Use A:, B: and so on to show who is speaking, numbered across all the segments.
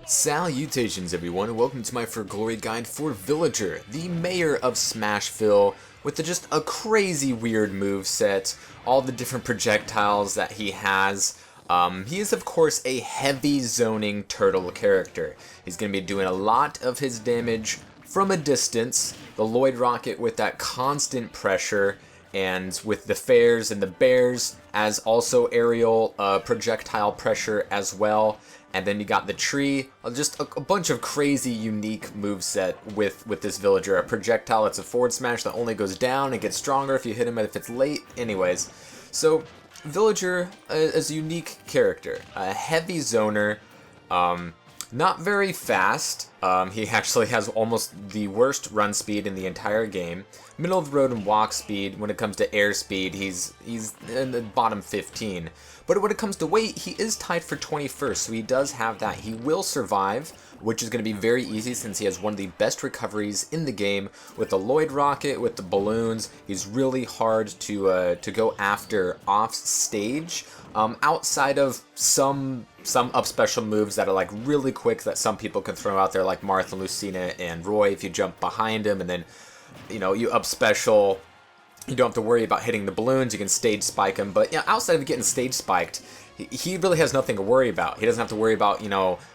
A: Salutations everyone, and welcome to my For Glory guide for Villager, the mayor of Smashville, with just a crazy weird move set, all the different projectiles that he has. He is of course a heavy zoning turtle character. He's going to be doing a lot of his damage from a distance, the Lloyd Rocket with that constant pressure, and with the fares and the bears as also aerial projectile pressure as well. And then you got the tree, just a bunch of crazy unique moveset with this villager. A projectile that's a forward smash that only goes down and gets stronger if you hit him if it's late. Anyways, so villager is a unique character, a heavy zoner, not very fast. He actually has almost the worst run speed in the entire game. Middle of the road and walk speed. When it comes to air speed, he's in the bottom 15. But when it comes to weight, he is tied for 21st, so he does have that. He will survive, which is going to be very easy since he has one of the best recoveries in the game. With the Lloyd Rocket, with the balloons, he's really hard to go after off stage. Outside of some up special moves that are like really quick that some people can throw out there, like Martha, Lucina, and Roy. If you jump behind him and then, you up special, you don't have to worry about hitting the balloons. You can stage spike him, but outside of getting stage spiked, he really has nothing to worry about. He doesn't have to worry about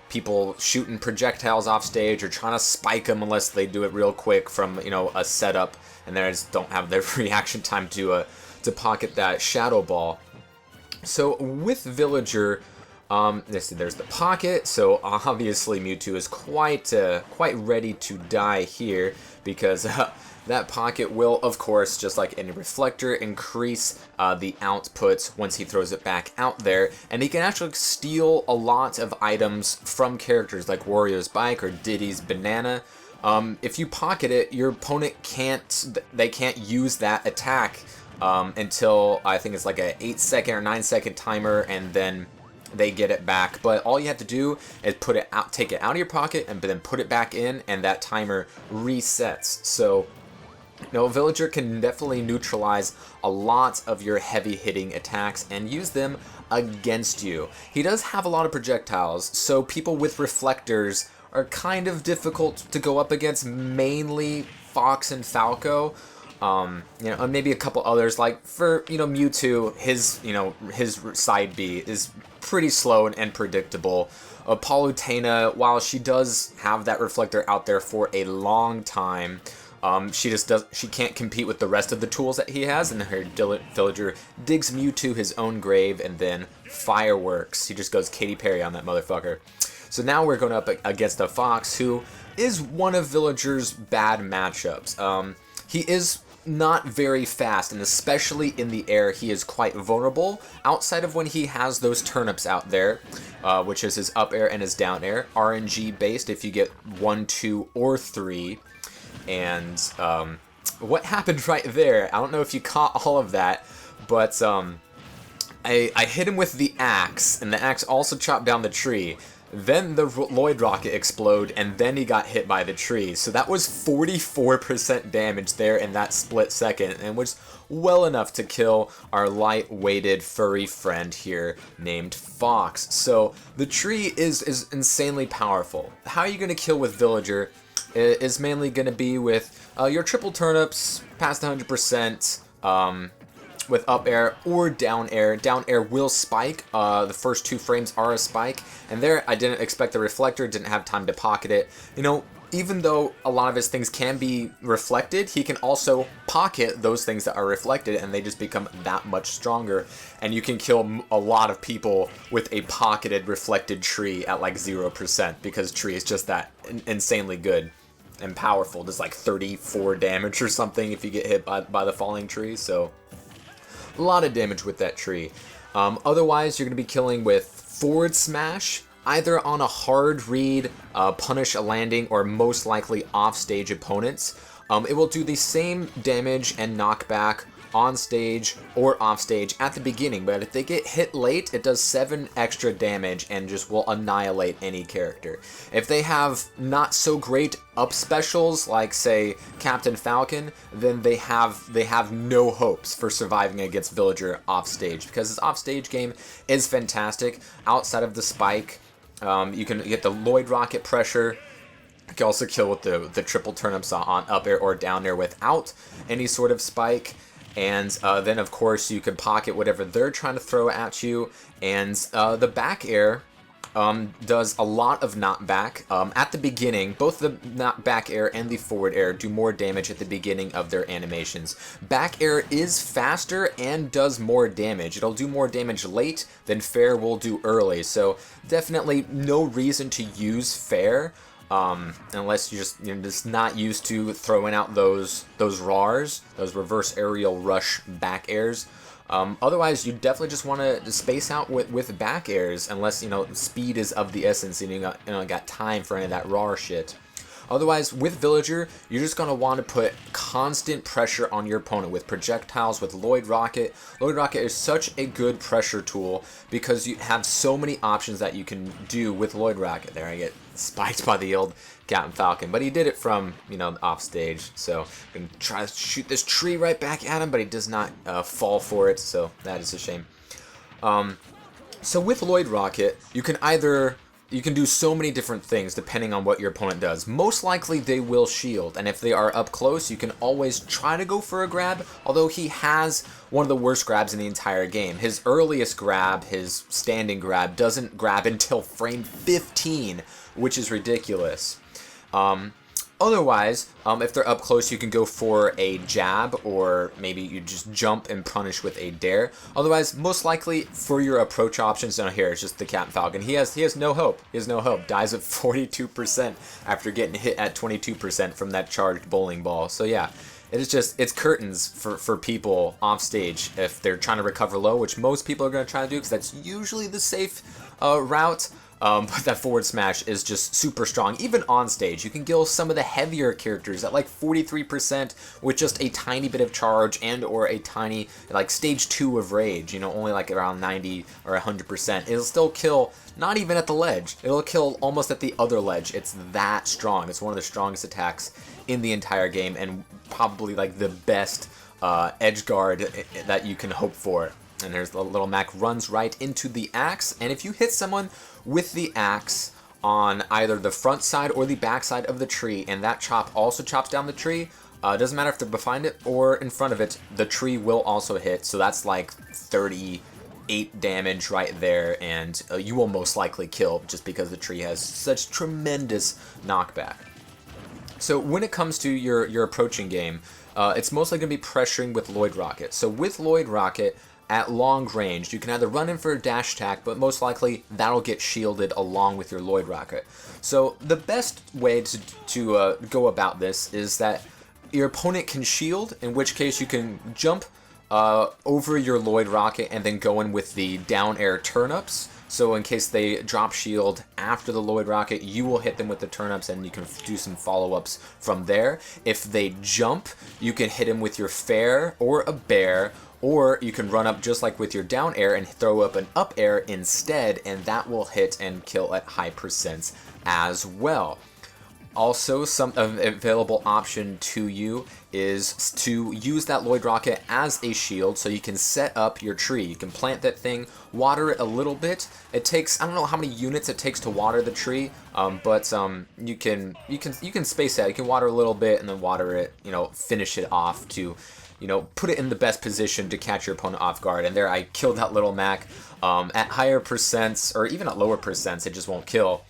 A: people shooting projectiles off stage or trying to spike him unless they do it real quick from a setup, and they just don't have their reaction time to pocket that shadow ball. So with Villager, there's the pocket. So obviously Mewtwo is quite ready to die here because that pocket will, of course, just like any reflector, increase the output once he throws it back out there, and he can actually steal a lot of items from characters like Wario's Bike or Diddy's Banana. If you pocket it, your opponent can't use that attack until I think it's like a 8-second or 9-second timer, and then they get it back. But all you have to do is take it out of your pocket, and then put it back in, and that timer resets. So Villager can definitely neutralize a lot of your heavy hitting attacks and use them against you. He does have a lot of projectiles, so people with reflectors are kind of difficult to go up against, mainly Fox and Falco. And maybe a couple others, like for, Mewtwo, his side B is pretty slow and predictable. Palutena, while she does have that reflector out there for a long time, she can't compete with the rest of the tools that he has, and her villager digs Mewtwo his own grave and then fireworks. He just goes Katy Perry on that motherfucker. So now we're going up against a Fox, who is one of Villager's bad matchups. He is not very fast, and especially in the air, he is quite vulnerable. Outside of when he has those turnips out there, which is his up air and his down air, RNG based if you get 1, 2, or 3. And what happened right there, I don't know if you caught all of that, but I hit him with the axe, and the axe also chopped down the tree. Then the Lloyd Rocket exploded, and then he got hit by the tree. So that was 44% damage there in that split second, and was well enough to kill our light-weighted furry friend here named Fox. So the tree is insanely powerful. How are you going to kill with Villager is mainly going to be with your triple turnips past 100%, with up air or down air. Down air will spike. The first 2 frames are a spike, and there I didn't expect the reflector, didn't have time to pocket it. Even though a lot of his things can be reflected, he can also pocket those things that are reflected, and they just become that much stronger. And you can kill a lot of people with a pocketed reflected tree at like 0%, because tree is just that insanely good and powerful. Does like 34 damage or something if you get hit by the falling tree. So a lot of damage with that tree. Otherwise, you're going to be killing with forward smash, either on a hard read, punish a landing, or most likely off-stage opponents. It will do the same damage and knockback on stage or off stage at the beginning, but if they get hit late, it does 7 extra damage and just will annihilate any character. If they have not so great up specials, like say Captain Falcon, then they have no hopes for surviving against Villager off stage, because his off stage game is fantastic. Outside of the spike, You can get the Lloyd Rocket pressure. You can also kill with the triple turnips on up air or down air without any sort of spike. And then, of course, you can pocket whatever they're trying to throw at you. And the back air does a lot of knockback. At the beginning, both the back air and the forward air do more damage at the beginning of their animations. Back air is faster and does more damage. It'll do more damage late than fair will do early. So definitely no reason to use fair. Unless you're just not used to throwing out those RARs, those reverse aerial rush back airs. Otherwise, you definitely just want to space out with back airs, unless speed is of the essence and you got time for any of that RAR shit. Otherwise, with Villager, you're just going to want to put constant pressure on your opponent with projectiles, with Lloyd Rocket. Lloyd Rocket is such a good pressure tool because you have so many options that you can do with Lloyd Rocket. There I get spiked by the old Captain Falcon, but he did it from, offstage. So I'm going to try to shoot this tree right back at him, but he does not fall for it, so that is a shame. So with Lloyd Rocket, you can do so many different things depending on what your opponent does. Most likely they will shield, and if they are up close, you can always try to go for a grab, although he has one of the worst grabs in the entire game. His earliest grab, his standing grab, doesn't grab until frame 15, which is ridiculous. Otherwise, if they're up close, you can go for a jab, or maybe you just jump and punish with a dare. Otherwise, most likely for your approach options, down here it's just the Captain Falcon. He has no hope. He has no hope. Dies at 42% after getting hit at 22% from that charged bowling ball. So yeah, it's curtains for people off stage if they're trying to recover low, which most people are going to try to do because that's usually the safe route. But that forward smash is just super strong. Even on stage, you can kill some of the heavier characters at like 43% with just a tiny bit of charge and or a tiny, like stage 2 of rage, only like around 90 or 100%. It'll still kill, not even at the ledge. It'll kill almost at the other ledge. It's that strong. It's one of the strongest attacks in the entire game and probably like the best edge guard that you can hope for. And there's the little Mac runs right into the axe, and if you hit someone with the axe on either the front side or the back side of the tree, and that chop also chops down the tree, doesn't matter if they're behind it or in front of it, the tree will also hit, so that's like 38 damage right there, and you will most likely kill just because the tree has such tremendous knockback. So when it comes to your approaching game, it's mostly going to be pressuring with Lloyd Rocket. So with Lloyd Rocket, at long range, you can either run in for a dash attack, but most likely that'll get shielded along with your Lloyd Rocket. So the best way to go about this is that your opponent can shield, in which case you can jump over your Lloyd Rocket and then go in with the down air turnips. So in case they drop shield after the Lloyd Rocket, you will hit them with the turnips and you can do some follow-ups from there. If they jump, you can hit them with your fair or a bear, or you can run up just like with your down air and throw up an up air instead, and that will hit and kill at high percents as well. Also, some available option to you is to use that Lloyd Rocket as a shield, so you can set up your tree. You can plant that thing, water it a little bit. It takes, I don't know how many units it takes to water the tree, but you can space out. You can water a little bit and then water it. Finish it off to, put it in the best position to catch your opponent off guard. And there, I killed that little Mac. At higher percents or even at lower percents, it just won't kill.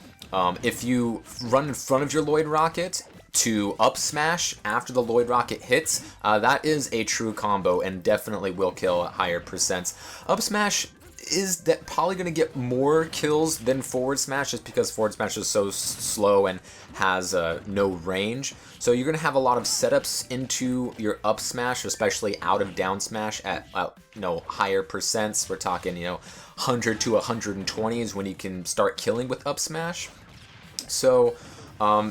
A: If you run in front of your Lloyd Rocket to up smash after the Lloyd Rocket hits, that is a true combo and definitely will kill at higher percents. Up smash is that probably going to get more kills than forward smash, just because forward smash is so slow and has no range. So you're going to have a lot of setups into your up smash, especially out of down smash at higher percents. We're talking 100 to 120 is when you can start killing with up smash. So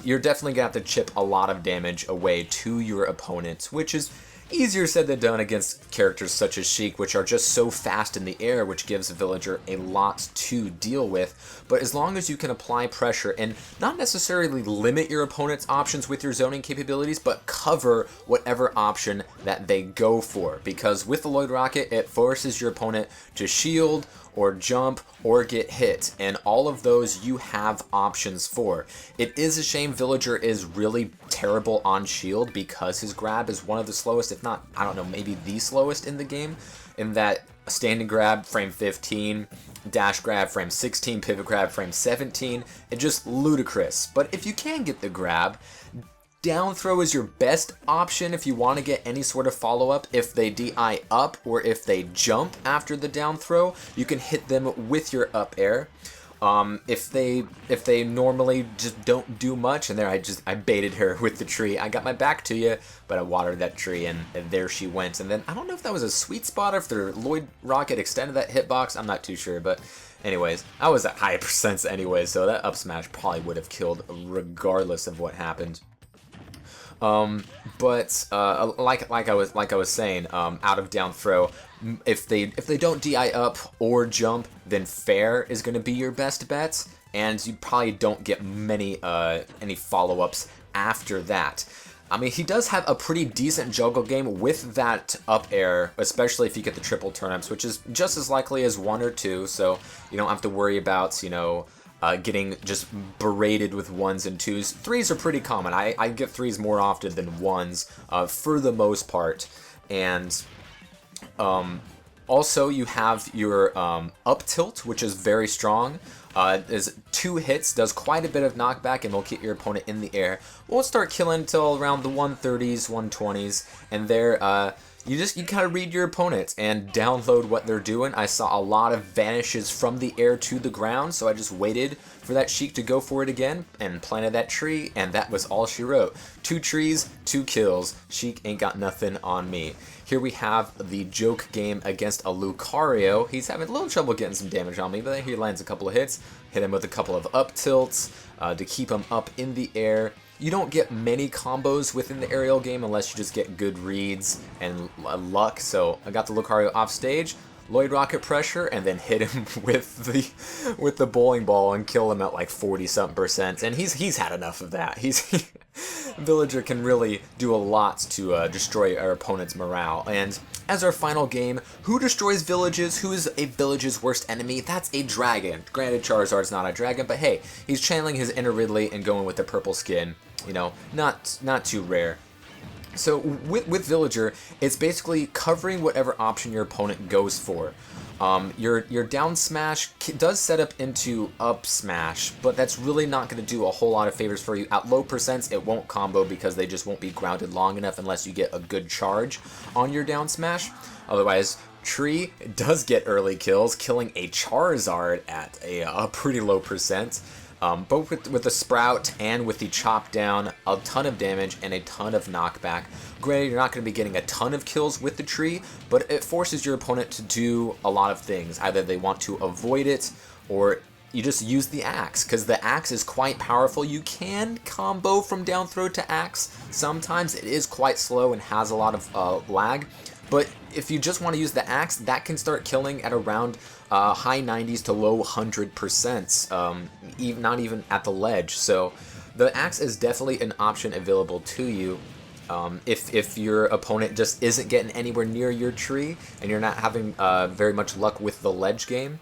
A: you're definitely going to have to chip a lot of damage away to your opponent, which is easier said than done against characters such as Sheik, which are just so fast in the air, which gives a villager a lot to deal with. But as long as you can apply pressure and not necessarily limit your opponent's options with your zoning capabilities, but cover whatever option that they go for. Because with the Lloyd Rocket, it forces your opponent to shield or jump, or get hit, and all of those you have options for. It is a shame Villager is really terrible on shield because his grab is one of the slowest, if not, I don't know, maybe the slowest in the game, in that standing grab frame 15, dash grab frame 16, pivot grab frame 17, it's just ludicrous. But if you can get the grab, down throw is your best option if you want to get any sort of follow-up. If they DI up or if they jump after the down throw, you can hit them with your up air. If they normally just don't do much, and there I baited her with the tree. I got my back to you, but I watered that tree, and there she went. And then I don't know if that was a sweet spot or if their Lloyd Rocket extended that hitbox. I'm not too sure, but anyways, I was at high percents anyway, so that up smash probably would have killed regardless of what happened. Like I was saying, out of down throw, if they don't DI up or jump, then fair is going to be your best bet, and you probably don't get many any follow-ups after that. I mean, he does have a pretty decent juggle game with that up air, especially if you get the triple turnips, which is just as likely as 1 or 2, so you don't have to worry about, you know, getting just berated with 1s and 2s. 3s are pretty common. I get 3s more often than 1s for the most part. And also you have your up tilt, which is very strong. Is 2 hits, does quite a bit of knockback, and will keep your opponent in the air. Won't start killing until around the 130s, 120s, and there you kind of read your opponent and download what they're doing. I saw a lot of vanishes from the air to the ground, so I just waited for that Sheik to go for it again and planted that tree, and that was all she wrote. 2 trees, 2 kills. Sheik ain't got nothing on me. Here we have the joke game against a Lucario. He's having a little trouble getting some damage on me, but then he lands a couple of hits. Hit him with a couple of up tilts to keep him up in the air. You don't get many combos within the aerial game unless you just get good reads and luck. So I got the Lucario off stage, Lloyd Rocket pressure, and then hit him with the bowling ball and kill him at like 40-something%. And he's had enough of that. Villager can really do a lot to destroy our opponent's morale. And as our final game, who destroys villages? Who is a village's worst enemy? That's a dragon. Granted, Charizard's not a dragon, but hey, he's channeling his inner Ridley and going with the purple skin. You know, not too rare. So with Villager, it's basically covering whatever option your opponent goes for. Your down smash does set up into up smash, but that's really not going to do a whole lot of favors for you. At low percents, it won't combo because they just won't be grounded long enough unless you get a good charge on your down smash. Otherwise, Tree does get early kills, killing a Charizard at a pretty low percent. Both with the Sprout and with the Chop Down, a ton of damage and a ton of knockback. Granted, you're not going to be getting a ton of kills with the tree, but it forces your opponent to do a lot of things. Either they want to avoid it, or you just use the axe, because the axe is quite powerful. You can combo from down throw to axe. Sometimes it is quite slow and has a lot of lag, but if you just want to use the axe, that can start killing at around high 90s to low 100%, not even at the ledge. So the axe is definitely an option available to you if your opponent just isn't getting anywhere near your tree and you're not having very much luck with the ledge game.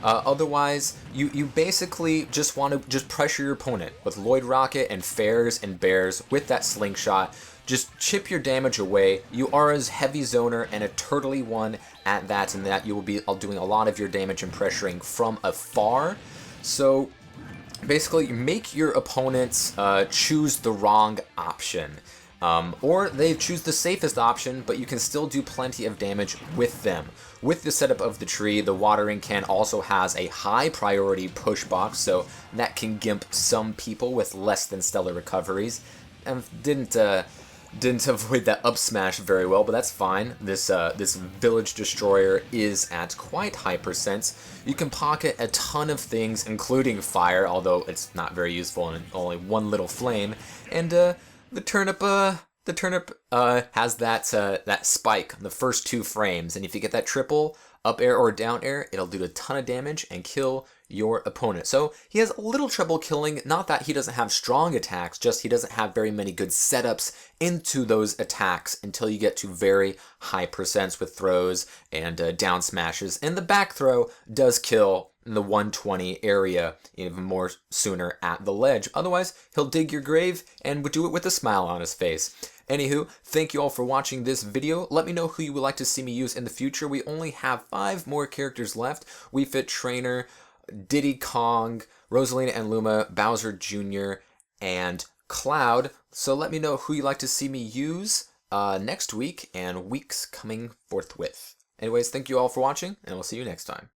A: Otherwise, you basically just want to just pressure your opponent with Lloyd Rocket and Fairs and Bears with that slingshot. Just chip your damage away. You are a heavy zoner and a turtly one at that, and that you will be doing a lot of your damage and pressuring from afar. So basically, make your opponents choose the wrong option. Or they choose the safest option, but you can still do plenty of damage with them. With the setup of the tree, the watering can also has a high priority push box, so that can gimp some people with less than stellar recoveries. And didn't avoid that up smash very well, but that's fine. This Village Destroyer is at quite high percents. You can pocket a ton of things, including fire, although it's not very useful and only one little flame. And the turnip has that spike on the first 2 frames, and if you get that triple up air or down air, it'll do a ton of damage and kill your opponent. So he has a little trouble killing, not that he doesn't have strong attacks, just he doesn't have very many good setups into those attacks until you get to very high percents with throws and down smashes. And the back throw does kill in the 120 area even more sooner at the ledge. Otherwise, he'll dig your grave and would do it with a smile on his face. Anywho, thank you all for watching this video. Let me know who you would like to see me use in the future. We only have 5 more characters left. Wii Fit Trainer, Diddy Kong, Rosalina and Luma, Bowser Jr., and Cloud. So let me know who you'd like to see me use next week and weeks coming forthwith. Anyways, thank you all for watching, and we'll see you next time.